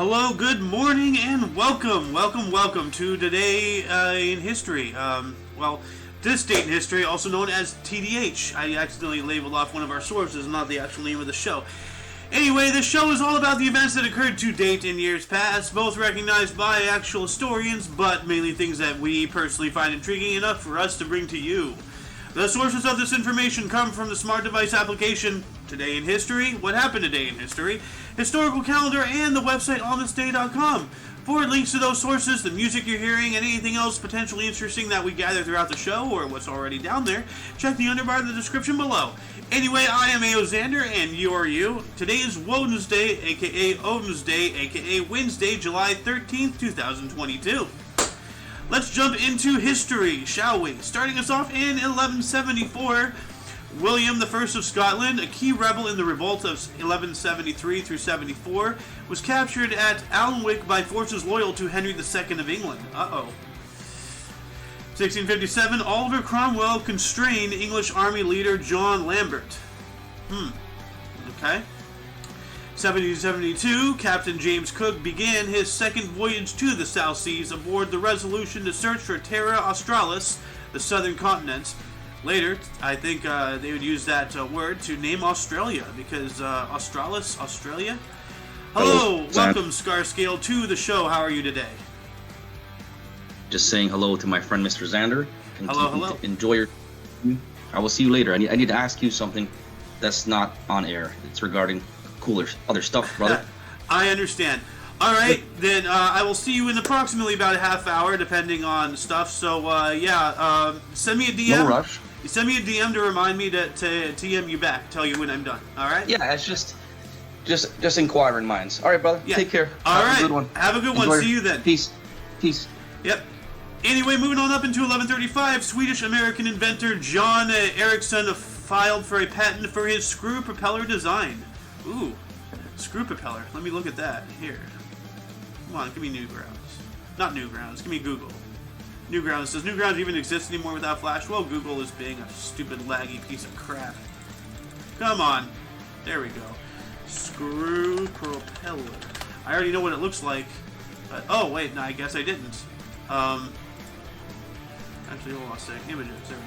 Hello, good morning, and welcome to Today in History. This date in history, also known as TDH. I accidentally labeled off one of our sources, not the actual name of the show. Anyway, the show is all about the events that occurred to date in years past, both recognized by actual historians, but mainly things that we personally find intriguing enough for us to bring to you. The sources of this information come from the smart device application Today in History, What Happened Today in History, Historical Calendar, and the website onthisday.com. For links to those sources, the music you're hearing, and anything else potentially interesting that we gather throughout the show, or what's already down there, check the underbar in the description below. Anyway, I am A.O. Xander, and you are you. Today is Wednesday, aka Odin's Day, aka Wednesday, July 13th, 2022. Let's jump into history, shall we? Starting us off in 1174, William I of Scotland, a key rebel in the revolt of 1173 through 74, was captured at Alnwick by forces loyal to Henry II of England. 1657, Oliver Cromwell constrained English army leader John Lambert. Okay. 1772, Captain James Cook began his second voyage to the South Seas aboard the Resolution to search for Terra Australis, the southern continent. Later, I think they would use that word to name Australia, because Australis, Australia? Hello, welcome Scarscale to the show. How are you today? Just saying hello to my friend Mr. Xander. Hello. Enjoy your... I will see you later. I need to ask you something that's not on air. It's regarding cooler other stuff, brother. I understand. All right, then I will see you in approximately about a half hour, depending on stuff. So send me a DM. No rush. Send me a DM to remind me to TM you back. Tell you when I'm done. All right. Yeah, it's just inquiring minds. All right, brother. Yeah. Take care. All right. Have a good one. Have a good Enjoy. one. See you then. Peace. Yep. Anyway, moving on up into 1135, Swedish-American inventor John Ericsson filed for a patent for his screw propeller design. Ooh, screw propeller. Let me look at that. Here. Come on, give me Newgrounds. Not Newgrounds, give me Google. Newgrounds. Does Newgrounds even exist anymore without Flash? Well, Google is being a stupid, laggy piece of crap. Come on. There we go. Screw propeller. I already know what it looks like. But, oh, wait, no, I guess I didn't. Actually, hold on a sec. Images, there we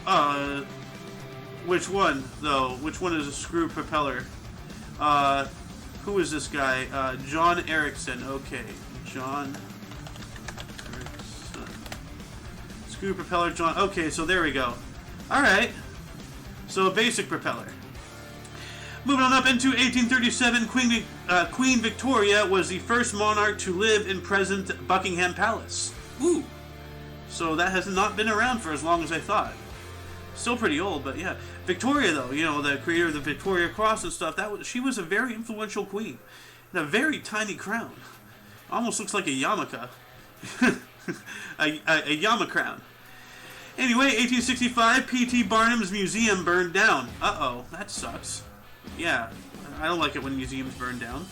go. Which one, though? Which one is a screw propeller? Who is this guy? John Ericsson. Okay, John Ericsson. Screw propeller, John. Okay, so there we go. Alright. So a basic propeller. Moving on up into 1837, Queen Victoria was the first monarch to live in present Buckingham Palace. Ooh. So that has not been around for as long as I thought. Still pretty old, but yeah. Victoria, though, you know, the creator of the Victoria Cross and stuff, she was a very influential queen. And a very tiny crown. Almost looks like a yarmulke. a yarmulke crown. Anyway, 1865, P.T. Barnum's museum burned down. Uh-oh, that sucks. Yeah, I don't like it when museums burn down.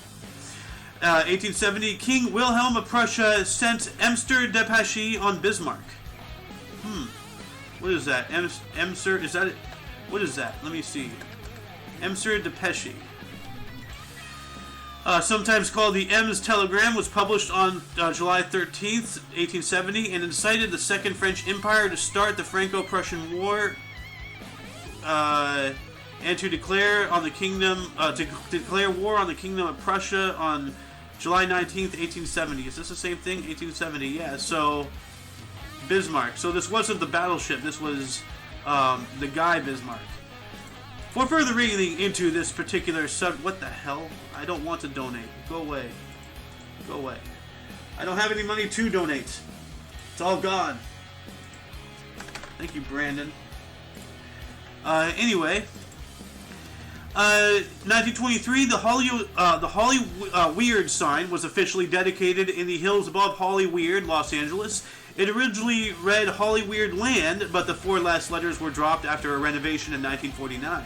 1870, King Wilhelm of Prussia sent Emster Depeche on Bismarck. What is that? Emser, is that it? What is that? Let me see. Emser Depeche. Sometimes called the Ems Telegram, was published on July 13th, 1870, and incited the Second French Empire to start the Franco-Prussian War, and to declare on the kingdom declare war on the Kingdom of Prussia on July 19th, 1870. Is this the same thing? 1870, yeah. So Bismarck. So this wasn't the battleship. This was the guy Bismarck. For further reading into this particular what the hell? I don't want to donate. Go away. Go away. I don't have any money to donate. It's all gone. Thank you, Brandon. Anyway. 1923, the Holly Weird sign was officially dedicated in the hills above Holly Weird, Los Angeles. It originally read Holly Weird Land, but the 4 last letters were dropped after a renovation in 1949.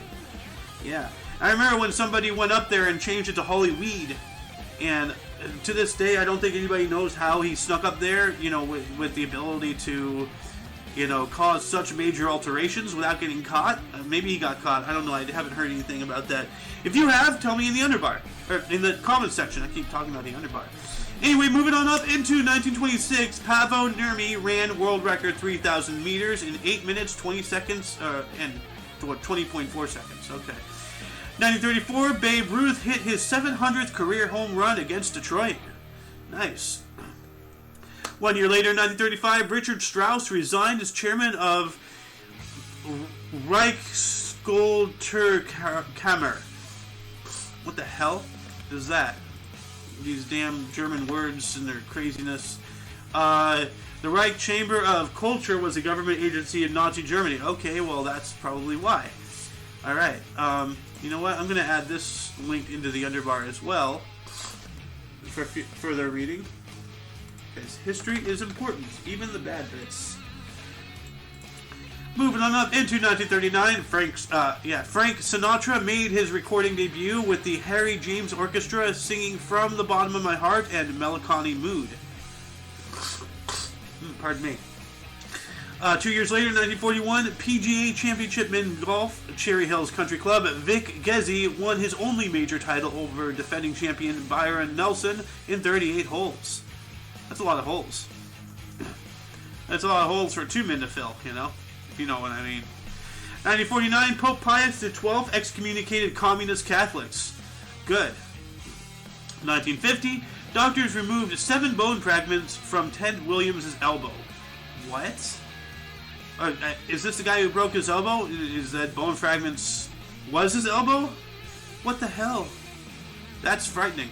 Yeah. I remember when somebody went up there and changed it to Holly Weed, and to this day, I don't think anybody knows how he snuck up there, you know, with the ability to cause such major alterations without getting caught. Maybe he got caught. I don't know. I haven't heard anything about that. If you have, tell me in the underbar. Or in the comments section. I keep talking about the underbar. Anyway, moving on up into 1926, Paavo Nurmi ran world record 3,000 meters in 8 minutes, 20 seconds, and 20.4 seconds. Okay. 1934, Babe Ruth hit his 700th career home run against Detroit. Nice. 1 year later, 1935, Richard Strauss resigned as chairman of Reichskulturkammer. What the hell is that? These damn German words and their craziness. The Reich Chamber of Culture was a government agency in Nazi Germany. Okay, well, that's probably why. Alright, you know what? I'm going to add this link into the underbar as well for further reading. Because history is important, even the bad bits. Moving on up into 1939, Frank Sinatra made his recording debut with the Harry James Orchestra singing From the Bottom of My Heart and Melancholy Mood. Pardon me. 2 years later, 1941, PGA Championship men's golf, Cherry Hills Country Club, Vic Gezzi won his only major title over defending champion Byron Nelson in 38 holes. That's a lot of holes. That's a lot of holes for two men to fill, if you know what I mean. 1949, Pope Pius XII excommunicated communist Catholics. Good. 1950, doctors removed 7 bone fragments from Ted Williams' elbow. What? Is this the guy who broke his elbow? Is that bone fragments was his elbow? What the hell? That's frightening.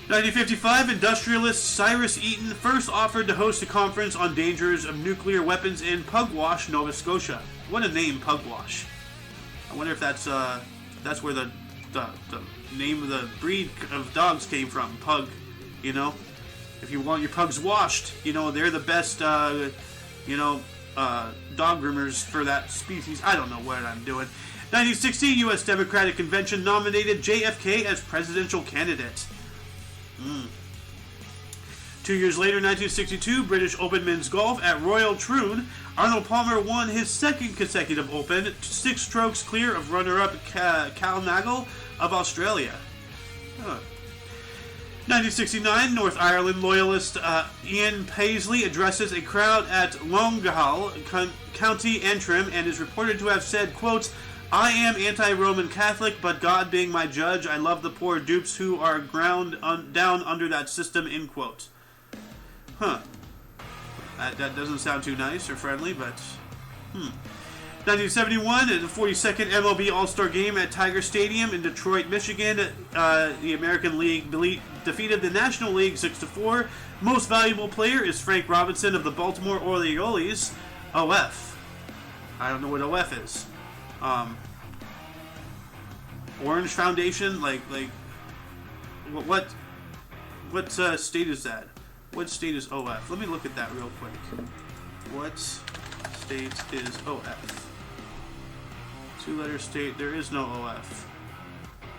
1955, industrialist Cyrus Eaton first offered to host a conference on dangers of nuclear weapons in Pugwash, Nova Scotia. What a name, Pugwash. I wonder if that's where the name of the breed of dogs came from. Pug, If you want your pugs washed, they're the best, dog groomers for that species. I don't know what I'm doing. 1960, U.S. Democratic Convention nominated JFK as presidential candidate. 2 years later, 1962, British Open men's golf at Royal Troon. Arnold Palmer won his second consecutive Open, 6 strokes clear of runner-up Cal Nagle of Australia. 1969, North Ireland loyalist Ian Paisley addresses a crowd at Longall, County Antrim, and is reported to have said, quote, "I am anti-Roman Catholic, but God being my judge, I love the poor dupes who are ground down under that system," end quote. Huh. That doesn't sound too nice or friendly, but 1971, the 42nd MLB All-Star Game at Tiger Stadium in Detroit, Michigan. The American League defeated the National League 6-4. Most valuable player is Frank Robinson of the Baltimore Orioles. OF. I don't know what OF is. Orange Foundation, like what state is that? What state is OF? Let me look at that real quick. What state is OF? 2-letter state. There is no OF.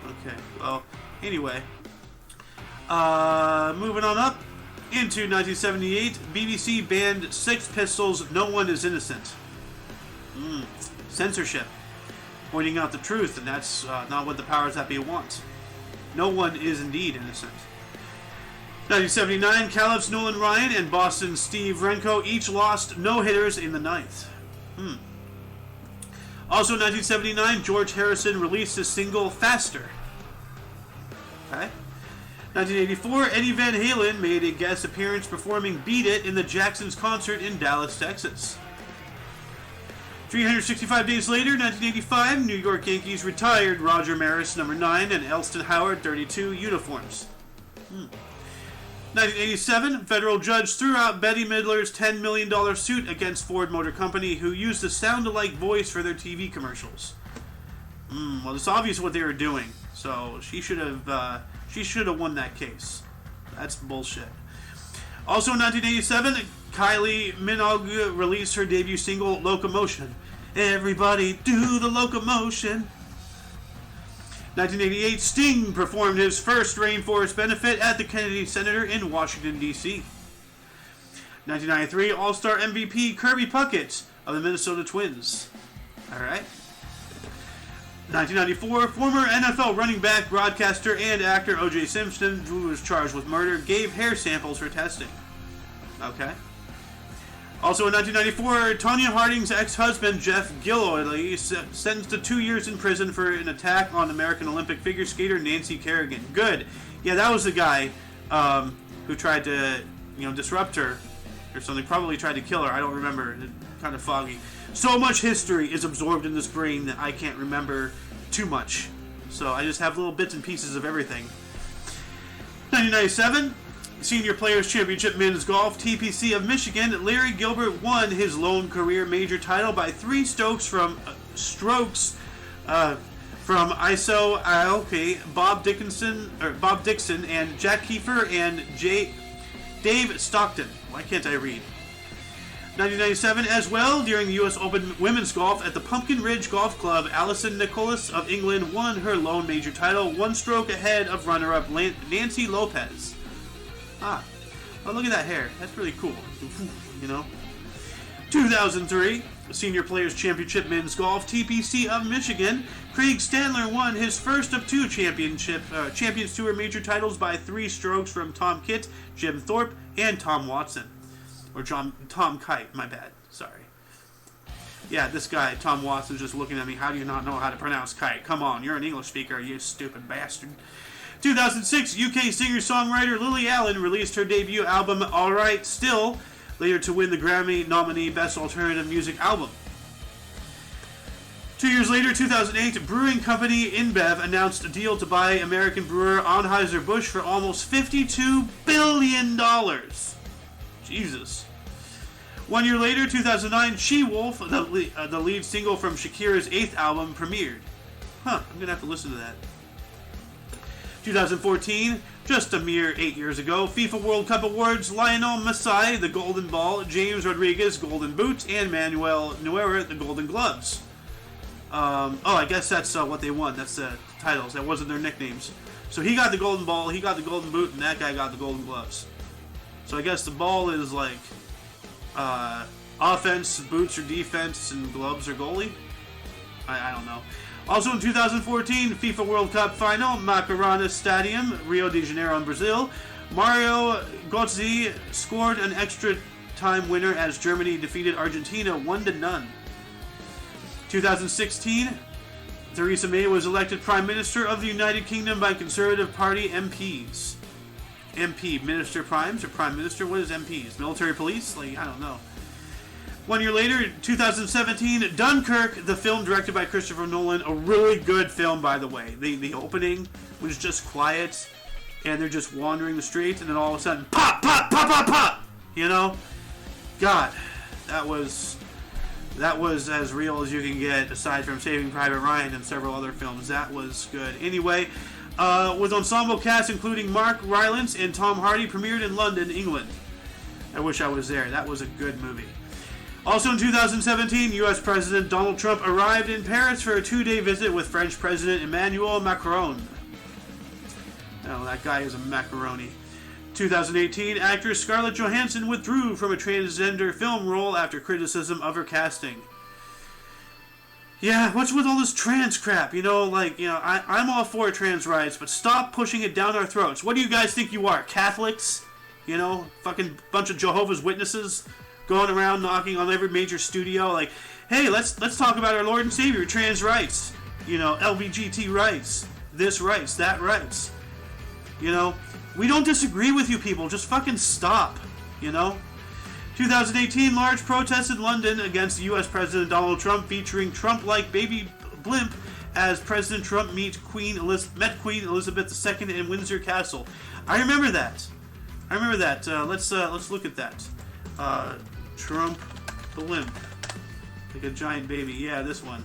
Okay. Well, anyway. Moving on up into 1978, BBC banned Sex Pistols' "No One Is Innocent." Censorship. Pointing out the truth, and that's not what the powers that be want. No one is indeed innocent. 1979, Caliph's Nolan Ryan and Boston's Steve Renko each lost no-hitters in the ninth. Also, 1979, George Harrison released his single "Faster." Okay. 1984, Eddie Van Halen made a guest appearance performing "Beat It" in the Jacksons concert in Dallas, Texas. 365 days later, 1985, New York Yankees retired Roger Maris number 9 and Elston Howard 32 uniforms. 1987, federal judge threw out Betty Midler's $10 million suit against Ford Motor Company, who used a sound-alike voice for their TV commercials. Well, it's obvious what they were doing, so she should have won that case. That's bullshit. Also in 1987, Kylie Minogue released her debut single, "Locomotion." Everybody do the locomotion. 1988, Sting performed his first Rainforest benefit at the Kennedy Center in Washington, D.C. 1993 All-Star MVP Kirby Puckett of the Minnesota Twins. Alright. 1994, former NFL running back, broadcaster, and actor O.J. Simpson, who was charged with murder, gave hair samples for testing. Okay. Also in 1994, Tonya Harding's ex-husband, Jeff Gilloy, sentenced to 2 years in prison for an attack on American Olympic figure skater Nancy Kerrigan. Good. Yeah, that was the guy who tried to, disrupt her or something. Probably tried to kill her. I don't remember. It's kind of foggy. So much history is absorbed in this brain that I can't remember too much. So I just have little bits and pieces of everything. 1997, Senior Players Championship Men's Golf, TPC of Michigan. Larry Gilbert won his lone career major title by 3 strokes from ISO Aoki, Bob Dixon, and Jack Kiefer and Dave Stockton. Why can't I read? 1997 as well, during the U.S. Open Women's Golf at the Pumpkin Ridge Golf Club, Alison Nicholas of England won her lone major title, 1 stroke ahead of runner-up Nancy Lopez. Ah, well, look at that hair. That's really cool. 2003, Senior Players Championship Men's Golf, TPC of Michigan. Craig Standler won his first of 2 Champions Tour major titles by 3 strokes from Tom Kitt, Jim Thorpe, and Tom Watson. Or Tom Kite, my bad. Sorry. Yeah, this guy, Tom Watson's just looking at me. How do you not know how to pronounce kite? Come on, you're an English speaker, you stupid bastard. 2006, UK singer-songwriter Lily Allen released her debut album, Alright Still, later to win the Grammy nominee Best Alternative Music Album. 2 years later, 2008, brewing company InBev announced a deal to buy American brewer Anheuser-Busch for almost $52 billion. Jesus. 1 year later, 2009, She-Wolf, the lead single from Shakira's 8th album, premiered. I'm going to have to listen to that. 2014, just a mere 8 years ago, FIFA World Cup Awards, Lionel Messi, the Golden Ball, James Rodriguez, Golden Boot, and Manuel Neuer, the Golden Gloves. I guess that's what they won. That's the titles. That wasn't their nicknames. So he got the Golden Ball, he got the Golden Boot, and that guy got the Golden Gloves. So I guess the ball is like offense, boots are defense, and gloves are goalie. I don't know. Also in 2014, FIFA World Cup final, Macarena Stadium, Rio de Janeiro in Brazil. Mario Götze scored an extra time winner as Germany defeated Argentina 1-0. 2016, Theresa May was elected Prime Minister of the United Kingdom by Conservative Party MPs. MP, Minister Primes, or Prime Minister? What is MPs? Military police? I don't know. 1 year later, 2017, Dunkirk, the film directed by Christopher Nolan. A really good film, by the way. The opening was just quiet, and they're just wandering the streets, and then all of a sudden, pop, pop, pop, pop, pop! God, that was as real as you can get, aside from Saving Private Ryan and several other films. That was good. Anyway, with ensemble cast including Mark Rylance and Tom Hardy, premiered in London, England. I wish I was there. That was a good movie. Also in 2017, U.S. President Donald Trump arrived in Paris for a 2-day visit with French President Emmanuel Macron. Oh, that guy is a macaroni. 2018, actress Scarlett Johansson withdrew from a transgender film role after criticism of her casting. Yeah, what's with all this trans crap? I'm all for trans rights, but stop pushing it down our throats. What do you guys think you are, Catholics? Fucking bunch of Jehovah's Witnesses going around knocking on every major studio hey, let's talk about our Lord and Savior, trans rights. LBGT rights. This rights, that rights. We don't disagree with you people, just fucking stop, 2018, large protests in London against U.S. President Donald Trump, featuring Trump-like baby blimp as President Trump met Queen Elizabeth II in Windsor Castle. I remember that. Let's look at that. Trump blimp. Like a giant baby. Yeah, this one.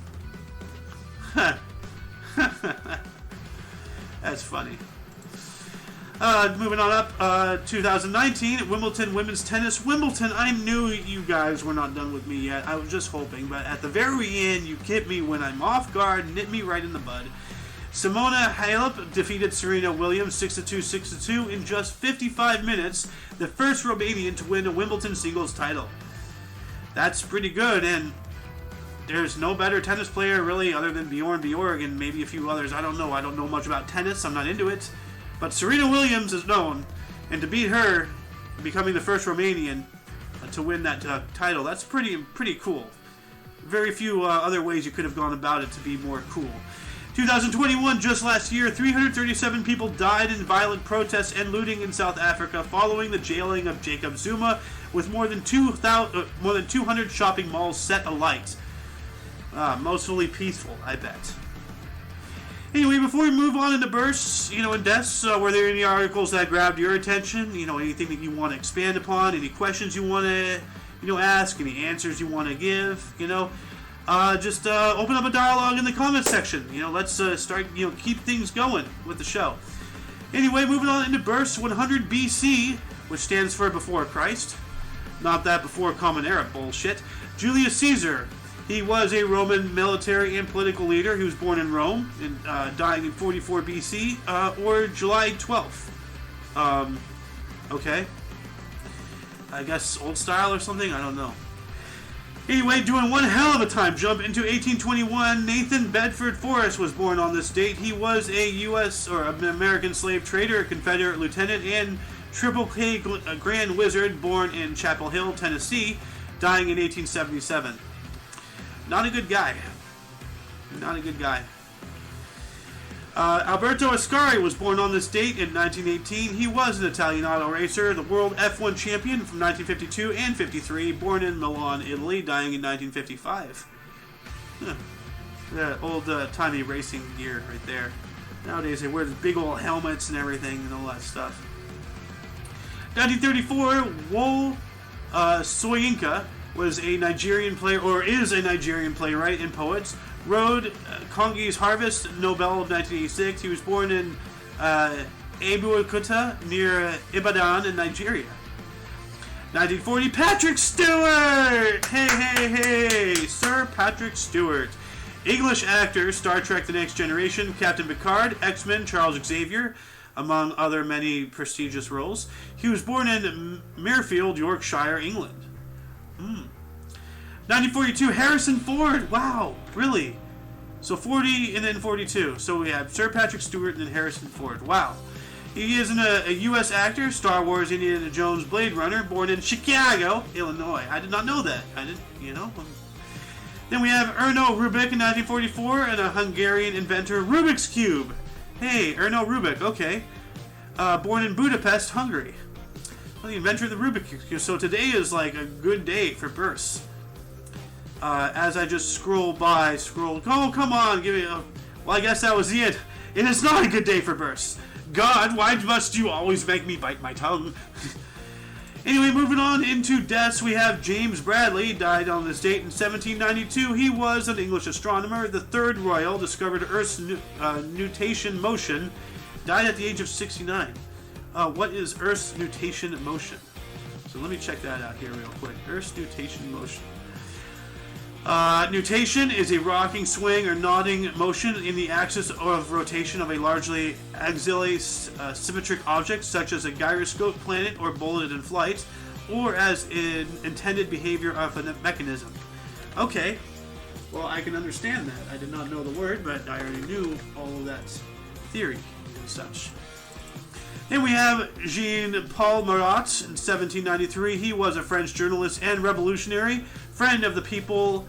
That's funny. Moving on up, 2019, Wimbledon women's tennis. Wimbledon, I knew you guys were not done with me yet. I was just hoping, but at the very end, you get me when I'm off guard, nip me right in the bud. Simona Halep defeated Serena Williams 6-2, 6-2 in just 55 minutes, the first Romanian to win a Wimbledon singles title. That's pretty good, and there's no better tennis player really other than Bjorn Borg and maybe a few others. I don't know much about tennis. I'm not into it. But Serena Williams is known, and to beat her, becoming the first Romanian to win that title, that's pretty cool. Very few other ways you could have gone about it to be more cool. 2021, just last year, 337 people died in violent protests and looting in South Africa following the jailing of Jacob Zuma, with more than 200 shopping malls set alight. Mostly peaceful, I bet. Anyway, before we move on into bursts, and deaths, were there any articles that grabbed your attention? Anything that you want to expand upon? Any questions you want to, ask? Any answers you want to give? Just open up a dialogue in the comments section. Let's start, keep things going with the show. Anyway, moving on into bursts 100 BC, which stands for before Christ. Not that before Common Era bullshit. Julius Caesar. He was a Roman military and political leader. He was born in Rome, and dying in 44 BC, or July 12th. Okay. I guess old style or something? I don't know. Anyway, doing one hell of a time jump into 1821, Nathan Bedford Forrest was born on this date. He was a U.S. or an American slave trader, Confederate lieutenant, and Triple K Grand Wizard, born in Chapel Hill, Tennessee, dying in 1877. Not a good guy. Not a good guy. Alberto Ascari was born on this date in 1918. He was an Italian auto racer, the world F1 champion from 1952 and 53, born in Milan, Italy, dying in 1955. The old-timey racing gear right there. Nowadays they wear the big old helmets and everything and all that stuff. 1934, Wole Soyinka was a Nigerian player, or is a Nigerian playwright and poet. Wrote Kongi's Harvest, Nobel of 1986. He was born in Abeokuta near Ibadan in Nigeria. 1940, Patrick Stewart! Hey, Sir Patrick Stewart. English actor, Star Trek The Next Generation, Captain Picard, X-Men, Charles Xavier, among other many prestigious roles. He was born in Mirfield, Yorkshire, England. 1942, Harrison Ford. Wow, really? So 40 and then 42. So we have Sir Patrick Stewart and then Harrison Ford. Wow. He is a U.S. actor, Star Wars, Indiana Jones, Blade Runner, born in Chicago, Illinois. I did not know that. Then we have Erno Rubik in 1944 and a Hungarian inventor, Rubik's Cube. Hey, Erno Rubik, okay. Born in Budapest, Hungary. Well, the inventor of the Rubik's Cube. So today is like a good day for births. As I just scroll, oh, come on, give me a... Well, I guess that was the end. It is not a good day for births. God, why must you always make me bite my tongue? Anyway, moving on into deaths, we have James Bradley, died on this date in 1792. He was an English astronomer. The third Royal discovered Earth's nutation motion, died at the age of 69. What is Earth's nutation motion? So let me check that out here real quick. Earth's nutation motion. Nutation is a rocking, swing, or nodding motion in the axis of rotation of a largely axially symmetric object, such as a gyroscope, planet, or bullet in flight, or as an intended behavior of a mechanism. Okay, well, I can understand that. I did not know the word, but I already knew all of that theory and such. Then we have Jean-Paul Marat in 1793. He was a French journalist and revolutionary, friend of the people,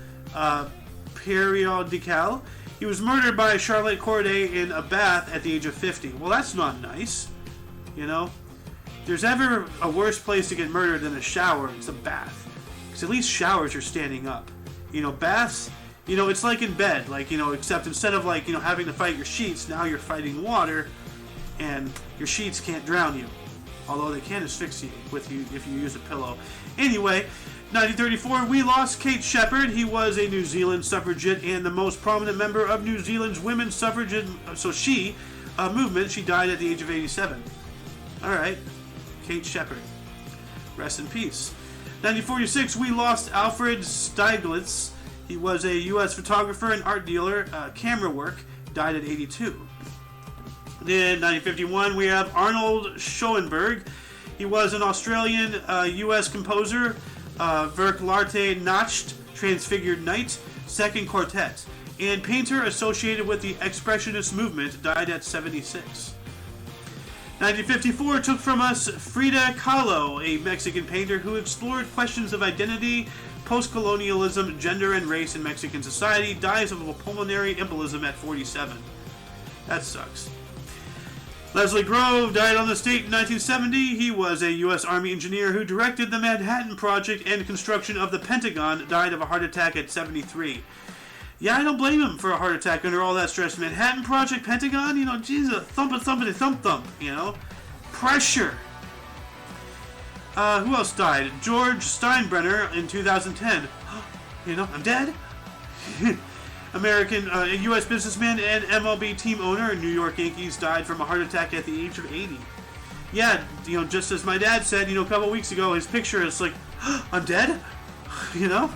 periodical. He was murdered by Charlotte Corday in a bath at the age of 50. Well, that's not nice. If there's ever a worse place to get murdered than a shower, it's a bath. Because at least showers are standing up. Baths, it's like in bed. Except instead of having to fight your sheets, now you're fighting water. And your sheets can't drown you, although they can asphyxiate if you use a pillow. Anyway, 1934, we lost Kate Shepherd. He was a New Zealand suffragette and the most prominent member of New Zealand's women's suffragette movement. She died at the age of 87. All right, Kate Shepherd. Rest in peace. 1946, we lost Alfred Stieglitz. He was a U.S. photographer and art dealer, camera work. Died at 82. In 1951, we have Arnold Schoenberg. He was an Australian U.S. composer. Werk l'arte Nacht, Transfigured Night, Second Quartet, and painter associated with the Expressionist movement, died at 76. 1954 took from us Frida Kahlo, a Mexican painter who explored questions of identity, post-colonialism, gender, and race in Mexican society, dies of a pulmonary embolism at 47. That sucks. Leslie Grove died on this date in 1970. He was a U.S. Army engineer who directed the Manhattan Project and construction of the Pentagon, died of a heart attack at 73. Yeah, I don't blame him for a heart attack under all that stress. Manhattan Project, Pentagon, you know, Jesus, thumpity thump, you know. Pressure. Who else died? George Steinbrenner in 2010. You know, I'm dead. American, U.S. businessman and MLB team owner, New York Yankees, died from a heart attack at the age of 80. Yeah, you know, just as my dad said, you know, a couple weeks ago, his picture is like, I'm dead? You know?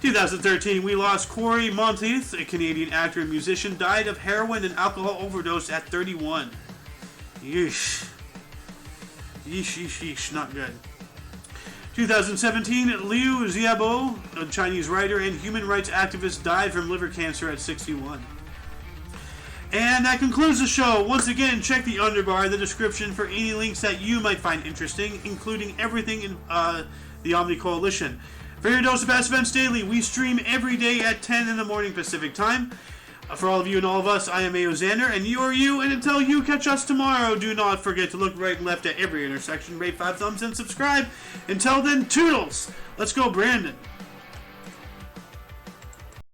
2013, we lost Corey Monteith, a Canadian actor and musician, died of heroin and alcohol overdose at 31. Yeesh. Yeesh, not good. 2017, Liu Xiaobo, a Chinese writer and human rights activist, died from liver cancer at 61. And that concludes the show. Once again, check the underbar in the description for any links that you might find interesting, including everything in the Omni Coalition. For your dose of past events daily, we stream every day at 10 in the morning Pacific time. For all of you and all of us, I am A.O. Xander, and you are you, and until you catch us tomorrow, do not forget to look right and left at every intersection, rate 5 thumbs, and subscribe. Until then, toodles! Let's go, Brandon.